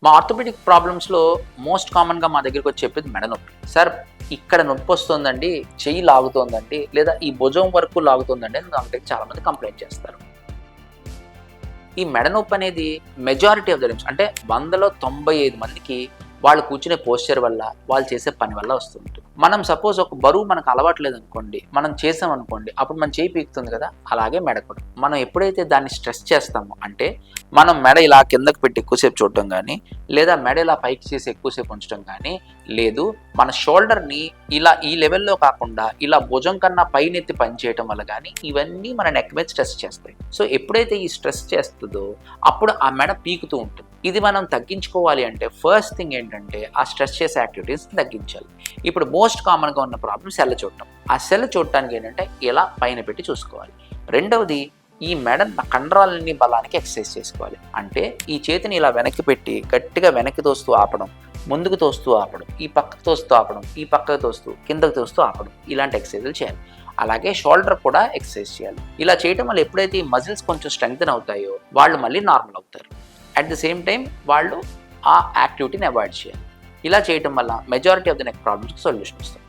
మా orthopaedic ప్రాబ్లమ్స్లో most కామన్గా మా దగ్గరికి వచ్చి చెప్పేది మెడ నొప్పి. సార్ ఇక్కడ నొప్పి వస్తుందండి, చెయ్యి లాగుతోందండి, లేదా ఈ భుజం వరకు లాగుతోందండి అని నాకు దగ్గర చాలామంది కంప్లైంట్ చేస్తారు. ఈ మెడ నొప్పి అనేది మెజారిటీ ఆఫ్ ద టైమ్స్ అంటే 100లో 95 మందికి వాళ్ళు కూర్చునే పోస్చర్ వల్ల, వాళ్ళు చేసే పని వల్ల వస్తుంటుంది. మనం సపోజ్ ఒక బరువు మనకు అలవాట్లేదు అనుకోండి, మనం చేసామనుకోండి, అప్పుడు మన చేయి పీకుతుంది కదా, అలాగే మెడ కూడా. మనం ఎప్పుడైతే దాన్ని స్ట్రెస్ చేస్తామో, అంటే మనం మెడ ఇలా కిందకు పెట్టి ఎక్కువసేపు చూడటం కానీ, లేదా మెడ ఇలా పైకి చేసి ఎక్కువసేపు ఉంచడం కానీ, లేదు మన షోల్డర్ని ఇలా ఈ లెవెల్లో కాకుండా ఇలా భుజం కన్నా పైనెత్తి పని చేయటం వల్ల కానీ, ఇవన్నీ మన నెక్ మీద స్ట్రెస్ చేస్తాయి. సో ఎప్పుడైతే ఈ స్ట్రెస్ చేస్తుందో అప్పుడు ఆ మెడ పీకుతూ ఉంటుంది. ఇది మనం తగ్గించుకోవాలి అంటే ఫస్ట్ థింగ్ ఏంటంటే ఆ స్ట్రెస్ చేసే యాక్టివిటీస్ తగ్గించాలి. ఇప్పుడు మోస్ట్ కామన్గా ఉన్న ప్రాబ్లం సెల్ చూడటం. ఆ సెల్ చూడటానికి ఏంటంటే ఇలా పైన పెట్టి చూసుకోవాలి. రెండవది, ఈ మెడ కండరాలని బలానికి ఎక్సర్సైజ్ చేసుకోవాలి. అంటే ఈ చేతిని ఇలా వెనక్కి పెట్టి గట్టిగా వెనక్కి తోస్తూ ఆపడం, ముందుకు తోస్తూ ఆపడం, ఈ పక్కకు తోస్తూ ఆపడం, ఈ పక్కకు తోస్తూ కిందకు తోస్తూ ఆపడం, ఇలాంటి ఎక్సర్సైజులు చేయాలి. అలాగే షోల్డర్ కూడా ఎక్సర్సైజ్ చేయాలి. ఇలా చేయడం వల్ల ఎప్పుడైతే ఈ మజిల్స్ కొంచెం స్ట్రెంగ్తన్ అవుతాయో వాళ్ళు మళ్ళీ నార్మల్ అవుతారు. అట్ ద సేమ్ టైం వాళ్ళు ఆ యాక్టివిటీని అవాయిడ్ చేయాలి. ఇలా చేయడం వల్ల మెజారిటీ ఆఫ్ ద నెక్ ప్రాబ్లమ్స్కి సొల్యూషన్ వస్తుంది.